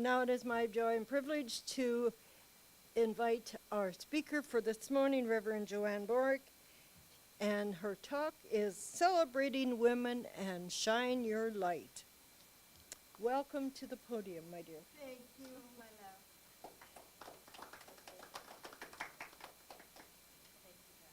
now it is my joy and privilege to invite our speaker for this morning, Reverend Joanne Boruck, and her talk is Celebrating Women and Shine Your Light. Welcome to the podium, my dear. Thank you, my love. Thank you, God.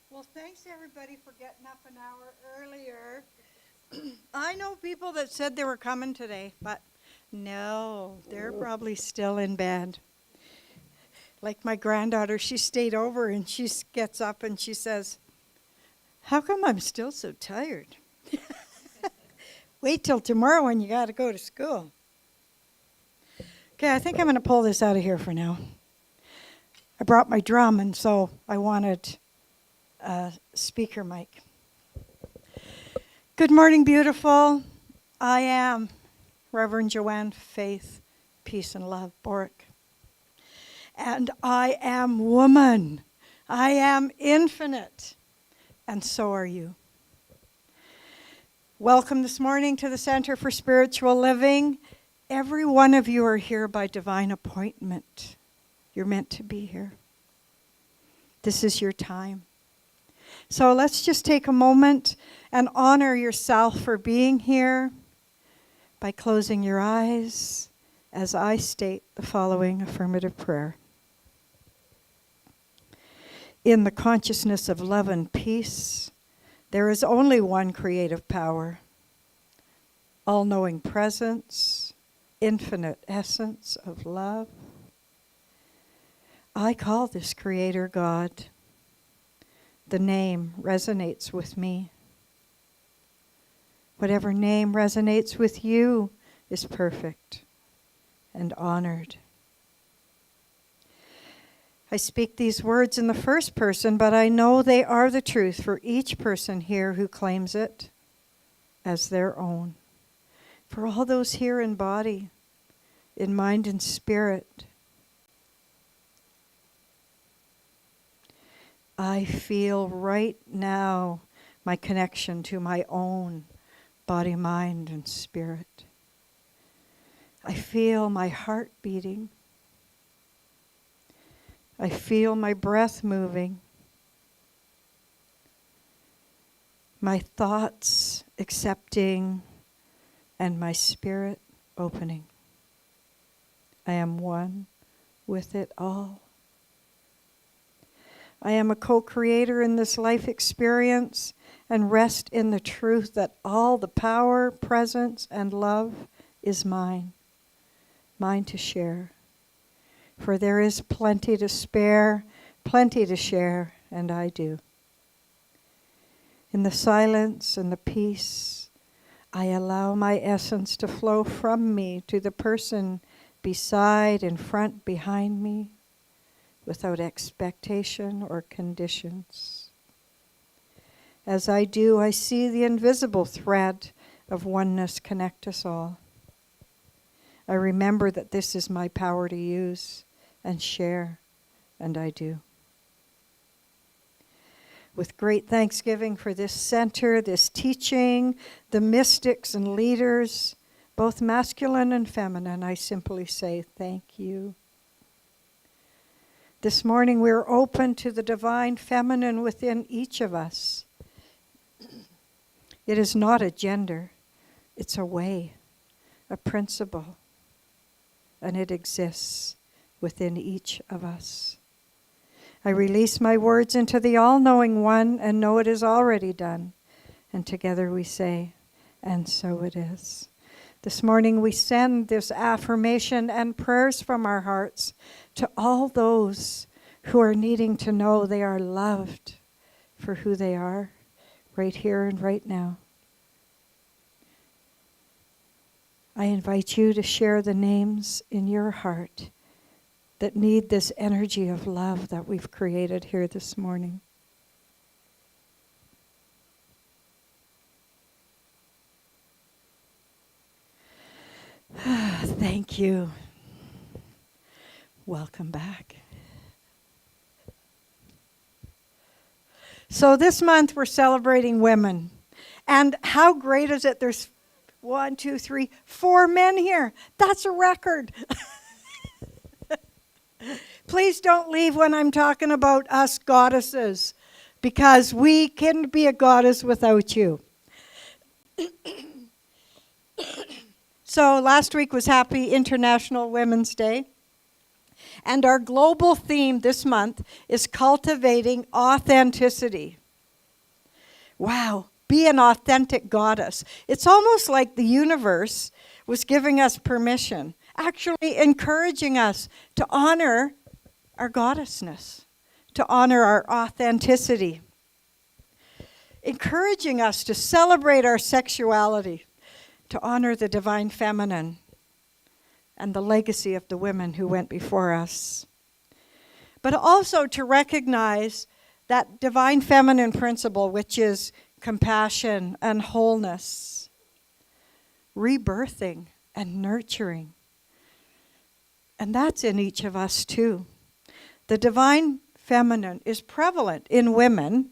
Well, thanks everybody for getting up an hour earlier. I know people that said they were coming today, but no, they're probably still in bed. Like my granddaughter, she stayed over and she gets up and she says, "How come I'm still so tired?" Wait till tomorrow when you got to go to school. Okay, I think I'm going to pull this out of here for now. I brought my drum, and so I wanted a speaker mic. Good morning, beautiful. I am Reverend Joanne, Faith, Peace, and Love Boruck. And I am woman. I am infinite. And so are you. Welcome this morning to the Center for Spiritual Living. Every one of you are here by divine appointment. You're meant to be here. This is your time. So let's just take a moment and honor yourself for being here by closing your eyes as I state the following affirmative prayer. In the consciousness of love and peace, there is only one creative power, all-knowing presence, infinite essence of love. I call this Creator God. The name resonates with me. Whatever name resonates with you is perfect and honored. I speak these words in the first person, but I know they are the truth for each person here who claims it as their own. For all those here in body, in mind and spirit, I feel right now my connection to my own body, mind, and spirit. I feel my heart beating. I feel my breath moving. My thoughts accepting and my spirit opening. I am one with it all. I am a co-creator in this life experience and rest in the truth that all the power, presence, and love is mine to share. For there is plenty to spare, plenty to share, and I do. In the silence and the peace, I allow my essence to flow from me to the person beside, in front, behind me, without expectation or conditions. As I do, I see the invisible thread of oneness connect us all. I remember that this is my power to use and share, and I do. With great thanksgiving for this center, this teaching, the mystics and leaders, both masculine and feminine, I simply say thank you. This morning we're open to the divine feminine within each of us. It is not a gender, it's a way, a principle, and it exists within each of us. I release my words into the all-knowing one and know it is already done. And together we say, and so it is. This morning we send this affirmation and prayers from our hearts to all those who are needing to know they are loved for who they are right here and right now. I invite you to share the names in your heart that need this energy of love that we've created here this morning. Thank you. Welcome back. So this month we're celebrating women. And how great is it? There's 1, 2, 3, 4 men here. That's a record. Please don't leave when I'm talking about us goddesses, because we can't be a goddess without you. So last week was Happy International Women's Day. And our global theme this month is cultivating authenticity. Wow, be an authentic goddess. It's almost like the universe was giving us permission, actually encouraging us to honor our goddessness, to honor our authenticity, encouraging us to celebrate our sexuality, to honor the divine feminine and the legacy of the women who went before us. But also to recognize that divine feminine principle, which is compassion and wholeness, rebirthing and nurturing. And that's in each of us too. The divine feminine is prevalent in women,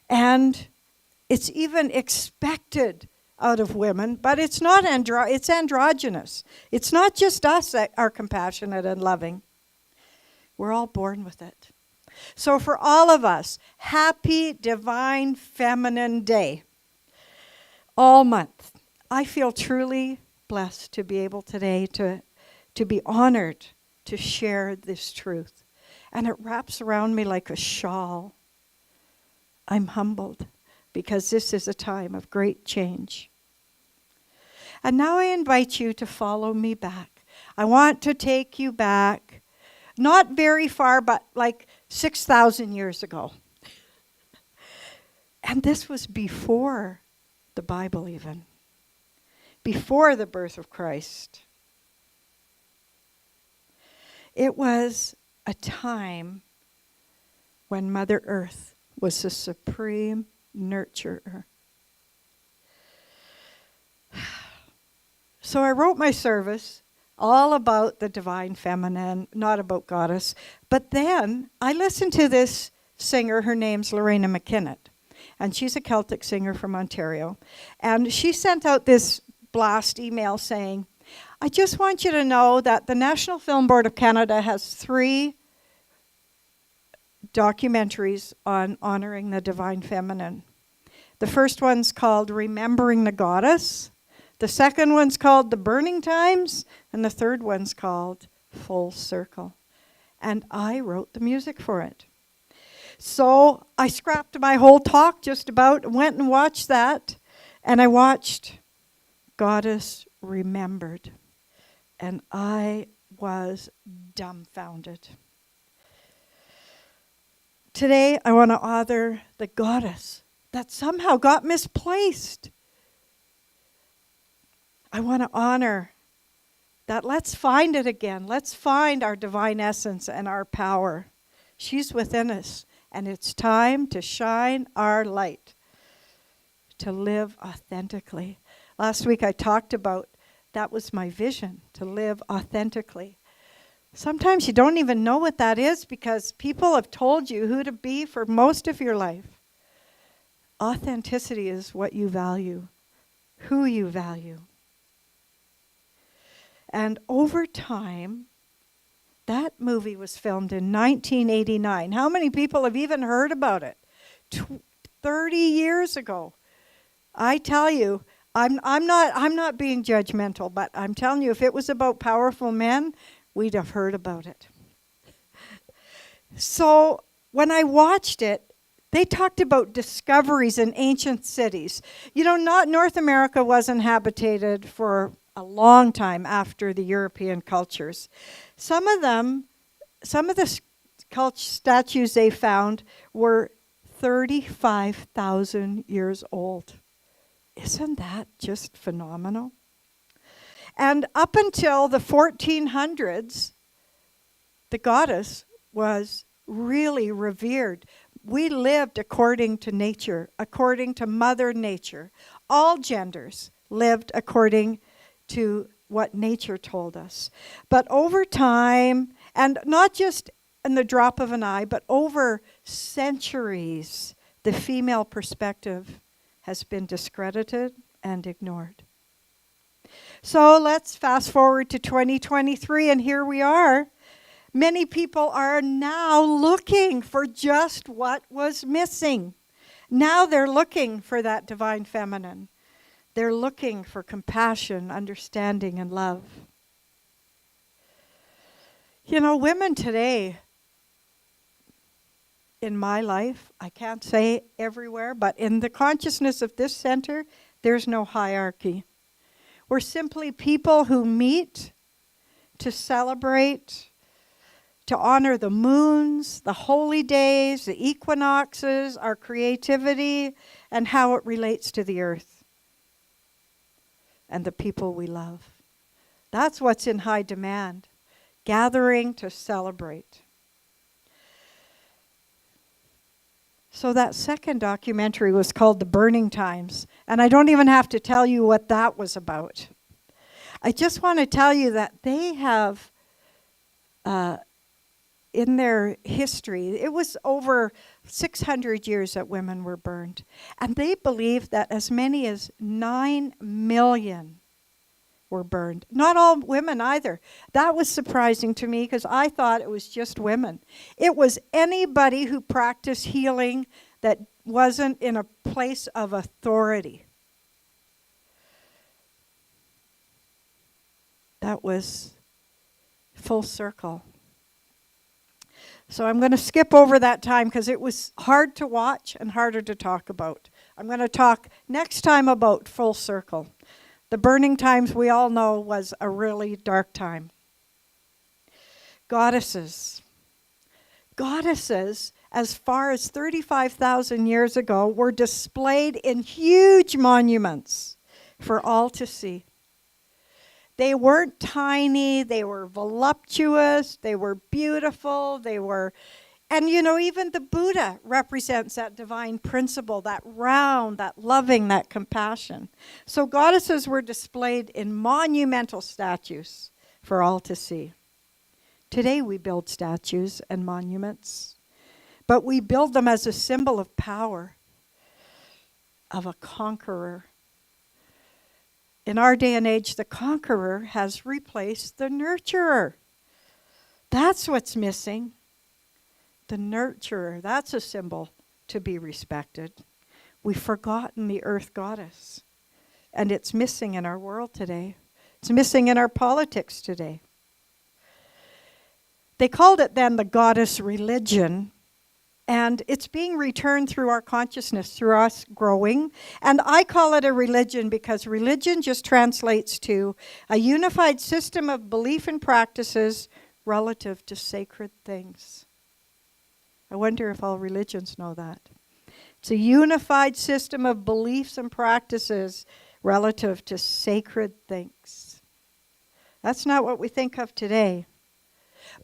and it's even expected out of women, but it's not it's androgynous. It's not just us that are compassionate and loving. We're all born with it. So for all of us, happy Divine Feminine Day. All month. I feel truly blessed to be able today to be honored to share this truth. And it wraps around me like a shawl. I'm humbled, because this is a time of great change. And now I invite you to follow me back. I want to take you back, not very far, but like 6,000 years ago. And this was before the Bible even, before the birth of Christ. It was a time when Mother Earth was the supreme nurturer. So I wrote my service all about the divine feminine, not about goddess. But then I listened to this singer. Her name's Lorena McKinnott. And she's a Celtic singer from Ontario. And she sent out this blast email saying, I just want you to know that the National Film Board of Canada has 3 documentaries on honoring the divine feminine. The first one's called Remembering the Goddess. The second one's called The Burning Times. And the third one's called Full Circle. And I wrote the music for it. So I scrapped my whole talk just about, went and watched that. And I watched Goddess Remembered. And I was dumbfounded. Today, I want to honor the goddess that somehow got misplaced. I want to honor that. Let's find it again. Let's find our divine essence and our power. She's within us, and it's time to shine our light, to live authentically. Last week I talked about that was my vision, to live authentically. Sometimes you don't even know what that is because people have told you who to be for most of your life. Authenticity is what you value, who you value. And over time, that movie was filmed in 1989. How many people have even heard about it? 30 years ago. I tell you, I'm not being judgmental, but I'm telling you, if it was about powerful men, we'd have heard about it. So when I watched it, they talked about discoveries in ancient cities. You know, North America wasn't habitated for a long time after the European cultures. Some of the statues they found were 35,000 years old. Isn't that just phenomenal? And up until the 1400s, the goddess was really revered. We lived according to nature, according to Mother Nature. All genders lived according to what nature told us. But over time, and not just in the drop of an eye, but over centuries, the female perspective has been discredited and ignored. So let's fast forward to 2023, and here we are. Many people are now looking for just what was missing. Now they're looking for that divine feminine. They're looking for compassion, understanding, and love. You know, women today, in my life, I can't say everywhere, but in the consciousness of this center, there's no hierarchy. We're simply people who meet to celebrate, to honor the moons, the holy days, the equinoxes, our creativity, and how it relates to the earth and the people we love. That's what's in high demand. Gathering to celebrate. So that second documentary was called The Burning Times, and I don't even have to tell you what that was about. I just want to tell you that they have, in their history, it was over 600 years that women were burned, and they believe that as many as 9 million were burned. Not all women either. That was surprising to me because I thought it was just women. It was anybody who practiced healing that wasn't in a place of authority. That was full circle. So I'm going to skip over that time because it was hard to watch and harder to talk about. I'm going to talk next time about full circle. The burning times, we all know, was a really dark time. Goddesses. Goddesses, as far as 35,000 years ago, were displayed in huge monuments for all to see. They weren't tiny, they were voluptuous, they were beautiful, and you know, even the Buddha represents that divine principle, that round, that loving, that compassion. So goddesses were displayed in monumental statues for all to see. Today we build statues and monuments, but we build them as a symbol of power, of a conqueror. In our day and age, the conqueror has replaced the nurturer. That's what's missing. The nurturer, that's a symbol to be respected. We've forgotten the earth goddess, and it's missing in our world today. It's missing in our politics today. They called it then the goddess religion, and it's being returned through our consciousness, through us growing. And I call it a religion because religion just translates to a unified system of belief and practices relative to sacred things. I wonder if all religions know that. It's a unified system of beliefs and practices relative to sacred things. That's not what we think of today.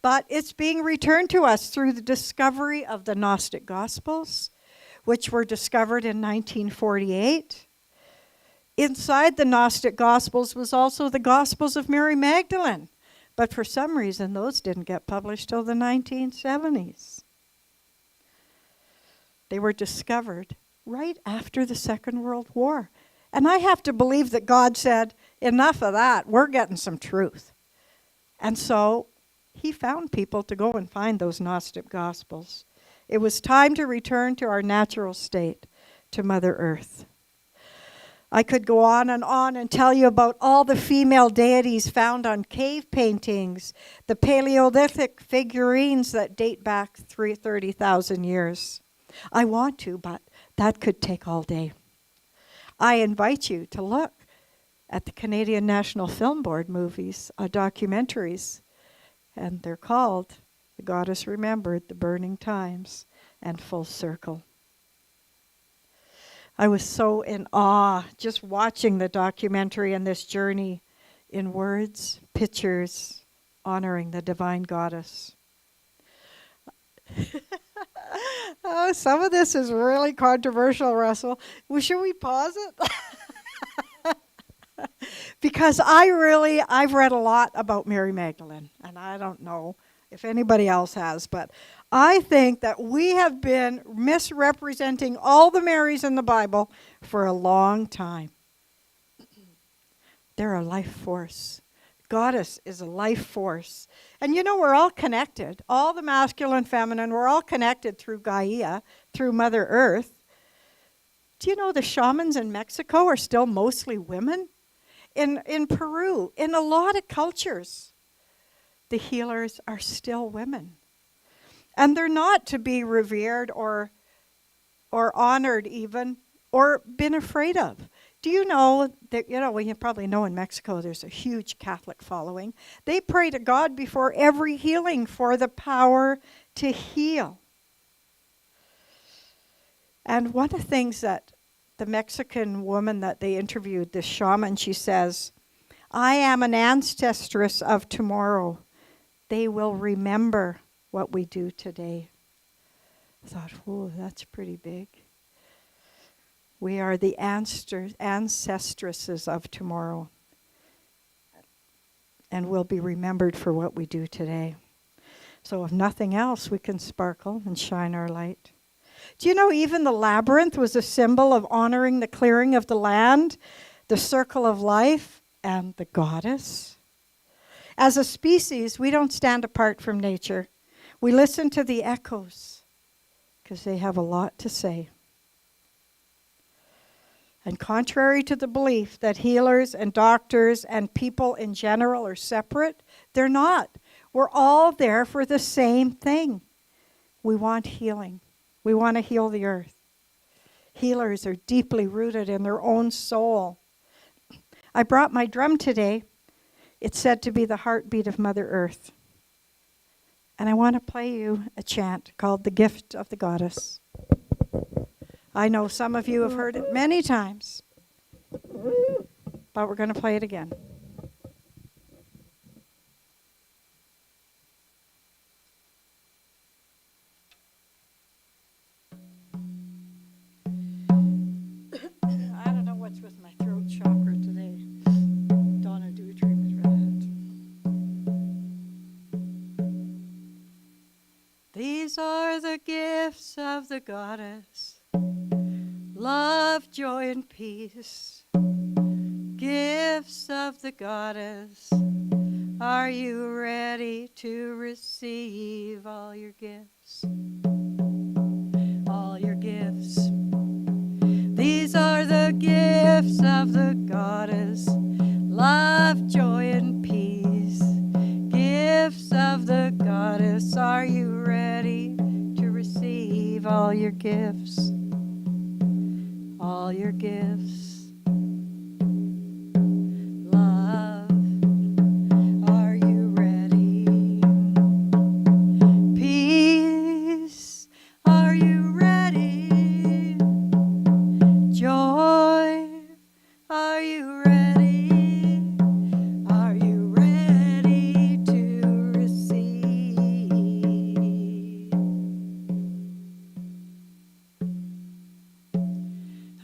But it's being returned to us through the discovery of the Gnostic Gospels, which were discovered in 1948. Inside the Gnostic Gospels was also the Gospels of Mary Magdalene. But for some reason, those didn't get published till the 1970s. They were discovered right after the Second World War. And I have to believe that God said, enough of that, we're getting some truth. And so he found people to go and find those Gnostic Gospels. It was time to return to our natural state, to Mother Earth. I could go on and tell you about all the female deities found on cave paintings, the Paleolithic figurines that date back 30,000 years. I want to, but that could take all day. I invite you to look at the Canadian National Film Board movies, documentaries, and they're called The Goddess Remembered, The Burning Times, and Full Circle. I was so in awe just watching the documentary and this journey in words, pictures, honoring the divine goddess. Oh, some of this is really controversial, Russell. Well, should we pause it? Because I've read a lot about Mary Magdalene, and I don't know if anybody else has, but I think that we have been misrepresenting all the Marys in the Bible for a long time. They're a life force. Goddess is a life force. And you know, we're all connected. All the masculine, feminine, we're all connected through Gaia, through Mother Earth. Do you know the shamans in Mexico are still mostly women? In Peru, in a lot of cultures, the healers are still women. And they're not to be revered or honored even, or been afraid of. Do you know that, well, you probably know in Mexico there's a huge Catholic following. They pray to God before every healing for the power to heal. And one of the things that the Mexican woman that they interviewed, this shaman, she says, I am an ancestress of tomorrow. They will remember what we do today. I thought, whoa, that's pretty big. We are the ancestresses of tomorrow. And we'll be remembered for what we do today. So if nothing else, we can sparkle and shine our light. Do you know even the labyrinth was a symbol of honoring the clearing of the land, the circle of life, and the goddess? As a species, we don't stand apart from nature. We listen to the echoes because they have a lot to say. And contrary to the belief that healers and doctors and people in general are separate, they're not. We're all there for the same thing. We want healing. We want to heal the earth. Healers are deeply rooted in their own soul. I brought my drum today. It's said to be the heartbeat of Mother Earth. And I want to play you a chant called The Gift of the Goddess. I know some of you have heard it many times, but we're going to play it again. I don't know what's with my throat chakra today. Donna, do a treatment for that. These are the gifts of the goddess. Love, joy, and peace. Gifts of the goddess. Are you ready to receive all your gifts? All your gifts. These are the gifts of the goddess. Love, joy, and peace. Gifts of the goddess. Are you ready to receive all your gifts? All your gifts. Love, are you ready? Peace, are you ready? Joy, are you ready? Are you ready to receive?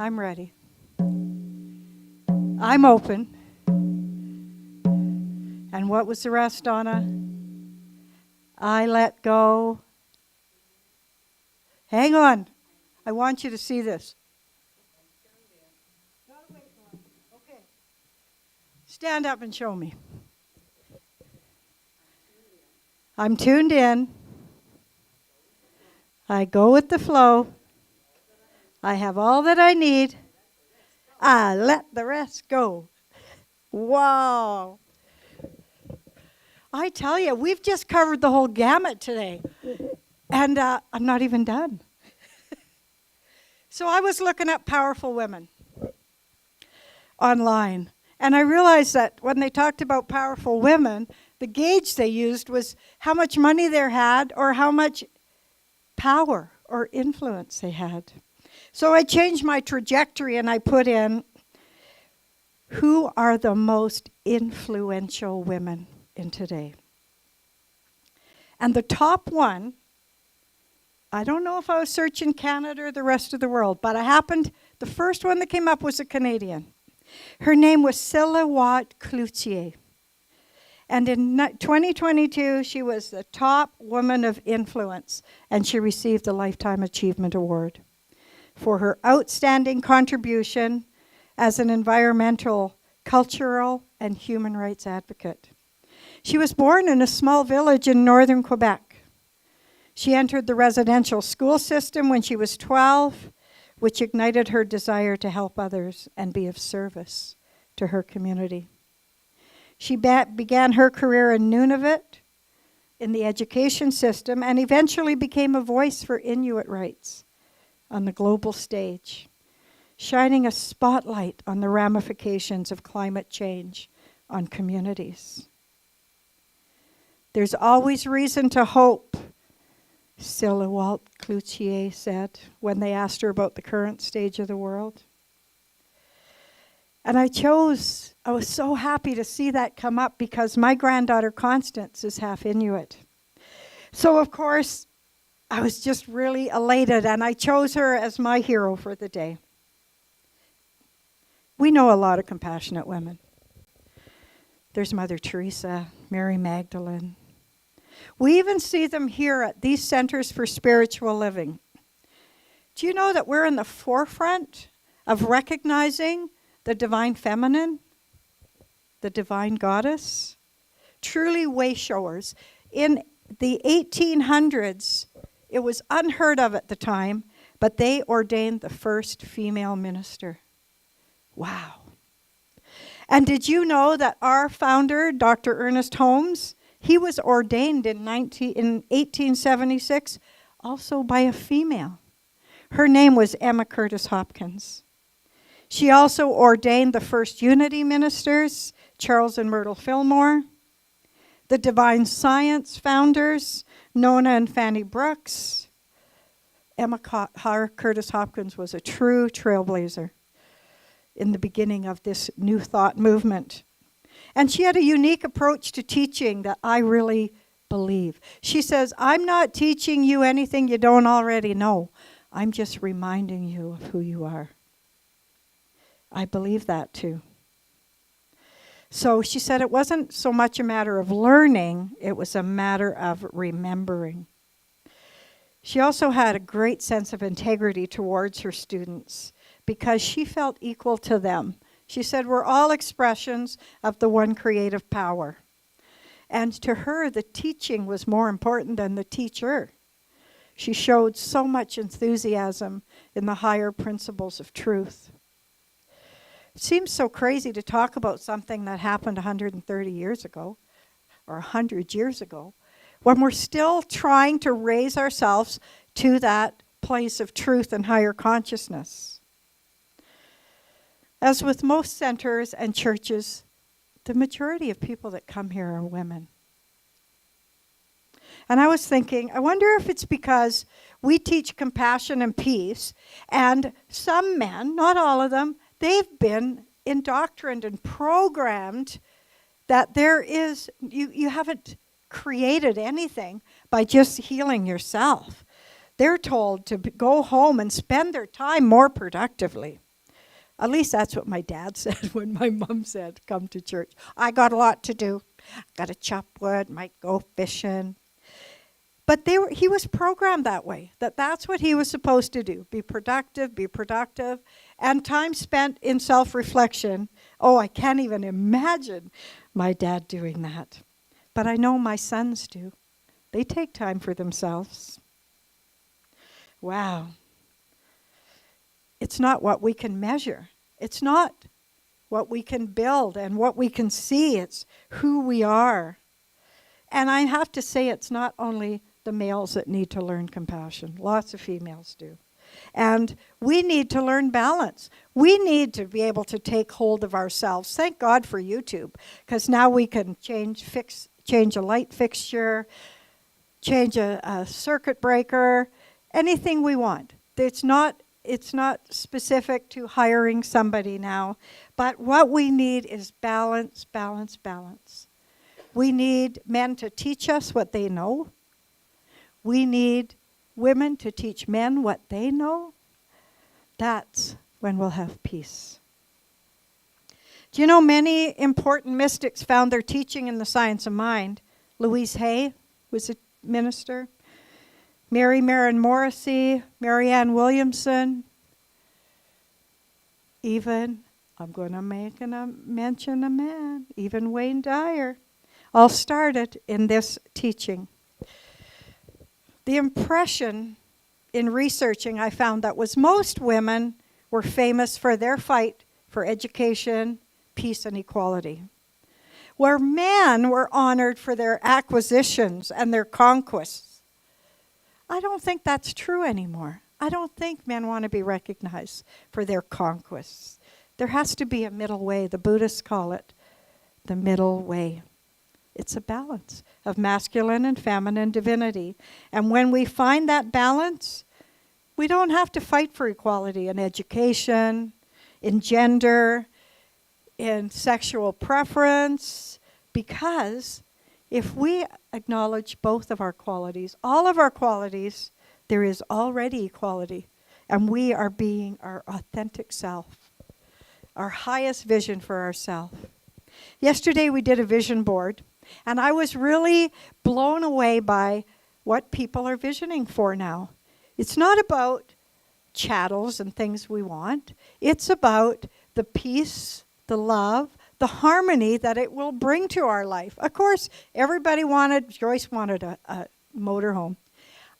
I'm ready. I'm open. And what was the rest, Donna? I let go. Hang on. I want you to see this. Okay. Stand up and show me. I'm tuned in. I go with the flow. I have all that I need. I let the rest go. Wow. I tell you, we've just covered the whole gamut today. And I'm not even done. So I was looking up powerful women online. And I realized that when they talked about powerful women, the gauge they used was how much money they had or how much power or influence they had. So I changed my trajectory and I put in, who are the most influential women in today? And the top one, I don't know if I was searching Canada or the rest of the world, but the first one that came up was a Canadian. Her name was Silhouette Cloutier. And in 2022, she was the top woman of influence, and she received the Lifetime Achievement Award for her outstanding contribution as an environmental, cultural, and human rights advocate. She was born in a small village in northern Quebec. She entered the residential school system when she was 12, which ignited her desire to help others and be of service to her community. She began her career in Nunavut in the education system and eventually became a voice for Inuit rights on the global stage, shining a spotlight on the ramifications of climate change on communities. There's always reason to hope, Sylwalt Cloutier said when they asked her about the current stage of the world. And I was so happy to see that come up because my granddaughter Constance is half Inuit. So of course, I was just really elated and I chose her as my hero for the day. We know a lot of compassionate women. There's Mother Teresa, Mary Magdalene. We even see them here at these centers for spiritual living. Do you know that we're in the forefront of recognizing the divine feminine, the divine goddess? Truly way showers. In the 1800s, it was unheard of at the time, but they ordained the first female minister. Wow. And did you know that our founder, Dr. Ernest Holmes, he was ordained in 1876 also by a female. Her name was Emma Curtis Hopkins. She also ordained the first Unity ministers, Charles and Myrtle Fillmore, the Divine Science founders, Nona and Fanny Brooks. Emma Curtis Hopkins was a true trailblazer in the beginning of this New Thought movement. And she had a unique approach to teaching that I really believe. She says, I'm not teaching you anything you don't already know. I'm just reminding you of who you are. I believe that too. So she said it wasn't so much a matter of learning, it was a matter of remembering. She also had a great sense of integrity towards her students because she felt equal to them. She said, we're all expressions of the one creative power. And to her, the teaching was more important than the teacher. She showed so much enthusiasm in the higher principles of truth. It seems so crazy to talk about something that happened 130 years ago, or 100 years ago, when we're still trying to raise ourselves to that place of truth and higher consciousness. As with most centers and churches, the majority of people that come here are women. And I was thinking, I wonder if it's because we teach compassion and peace, and some men, not all of them, they've been indoctrined and programmed that there is, you haven't created anything by just healing yourself. They're told to go home and spend their time more productively. At least that's what my dad said when my mom said, come to church. I got a lot to do. Got to chop wood, might go fishing. But he was programmed that way, that's what he was supposed to do. Be productive. And time spent in self-reflection. Oh, I can't even imagine my dad doing that. But I know my sons do. They take time for themselves. Wow. It's not what we can measure. It's not what we can build and what we can see. It's who we are. And I have to say, it's not only the males that need to learn compassion. Lots of females do. And we need to learn balance. We need to be able to take hold of ourselves. Thank God for YouTube, because now we can change a light fixture, change a circuit breaker, anything we want. It's not specific to hiring somebody now, but what we need is balance. We need men to teach us what they know. We need women to teach men what they know. That's when we'll have peace. Do you know many important mystics found their teaching in the science of mind? Louise Hay was a minister. Mary Marin Morrissey, Marianne Williamson, even, I'm going to mention a man, even Wayne Dyer, all started in this teaching. The impression in researching I found that was most women were famous for their fight for education, peace, and equality, where men were honored for their acquisitions and their conquests. I don't think that's true anymore. I don't think men want to be recognized for their conquests. There has to be a middle way. The Buddhists call it the middle way. It's a balance of masculine and feminine divinity. And when we find that balance, we don't have to fight for equality in education, in gender, in sexual preference, because if we acknowledge both of our qualities, all of our qualities, there is already equality. And we are being our authentic self, our highest vision for ourselves. Yesterday we did a vision board, and I was really blown away by what people are visioning for now. It's not about chattels and things we want. It's about the peace, the love, the harmony that it will bring to our life. Of course, Joyce wanted a motorhome.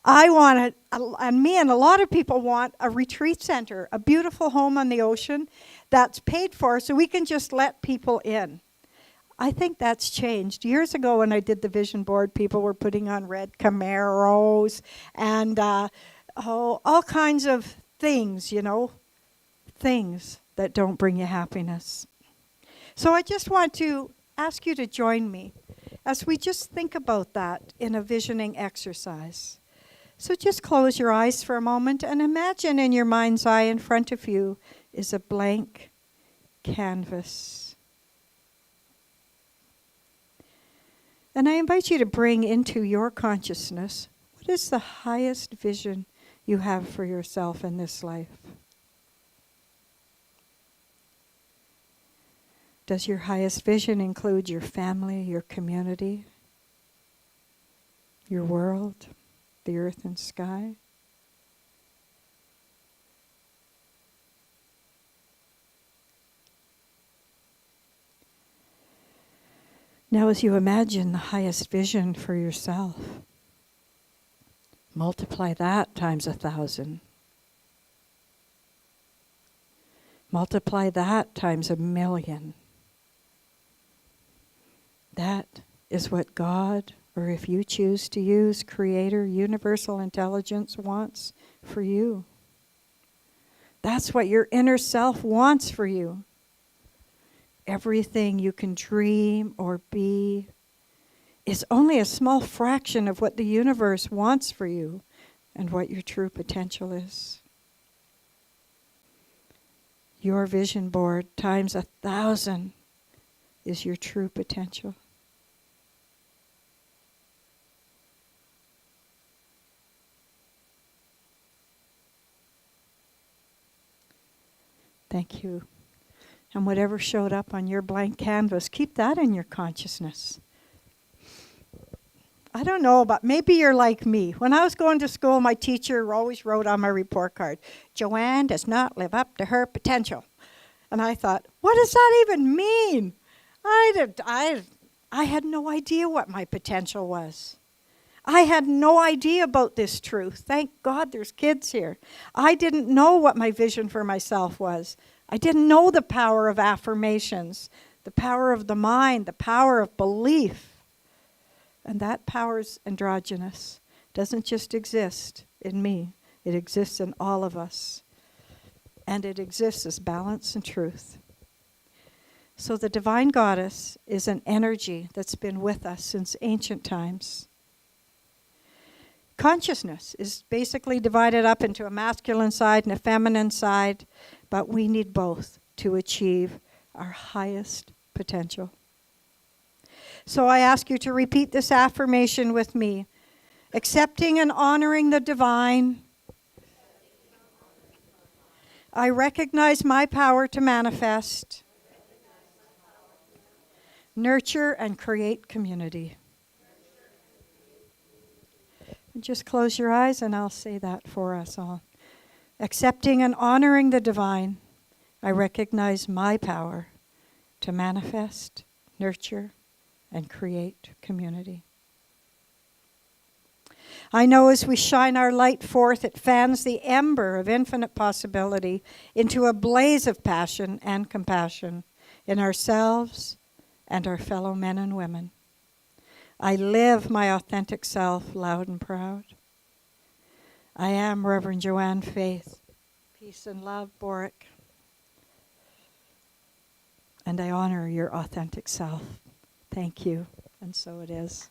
I wanted, and me and a lot of people want a retreat center, a beautiful home on the ocean that's paid for so we can just let people in. I think that's changed. Years ago when I did the vision board, people were putting on red Camaros and all kinds of things, things that don't bring you happiness. So I just want to ask you to join me as we just think about that in a visioning exercise. So just close your eyes for a moment and imagine in your mind's eye in front of you is a blank canvas. And I invite you to bring into your consciousness, what is the highest vision you have for yourself in this life? Does your highest vision include your family, your community, your world, the earth and sky? Now, as you imagine the highest vision for yourself, multiply that times 1,000. Multiply that times 1,000,000. That is what God, or if you choose to use Creator, Universal Intelligence, wants for you. That's what your inner self wants for you. Everything you can dream or be is only a small fraction of what the universe wants for you and what your true potential is. Your vision board times 1,000 is your true potential. Thank you. And whatever showed up on your blank canvas, keep that in your consciousness. I don't know, but maybe you're like me. When I was going to school, my teacher always wrote on my report card, Joanne does not live up to her potential. And I thought, what does that even mean? I had no idea what my potential was. I had no idea about this truth. Thank God there's kids here. I didn't know what my vision for myself was. I didn't know the power of affirmations, the power of the mind, the power of belief. And that power's androgynous. Doesn't just exist in me. It exists in all of us. And it exists as balance and truth. So the divine goddess is an energy that's been with us since ancient times. Consciousness is basically divided up into a masculine side and a feminine side, but we need both to achieve our highest potential. So I ask you to repeat this affirmation with me. Accepting and honoring the divine, I recognize my power to manifest nurture and create community. And just close your eyes and I'll say that for us all. Accepting and honoring the divine, I recognize my power to manifest, nurture, and create community. I know as we shine our light forth, it fans the ember of infinite possibility into a blaze of passion and compassion in ourselves and our fellow men and women. I live my authentic self loud and proud. I am Reverend Joanne Faith. Peace and love, Boruck. And I honor your authentic self. Thank you. And so it is.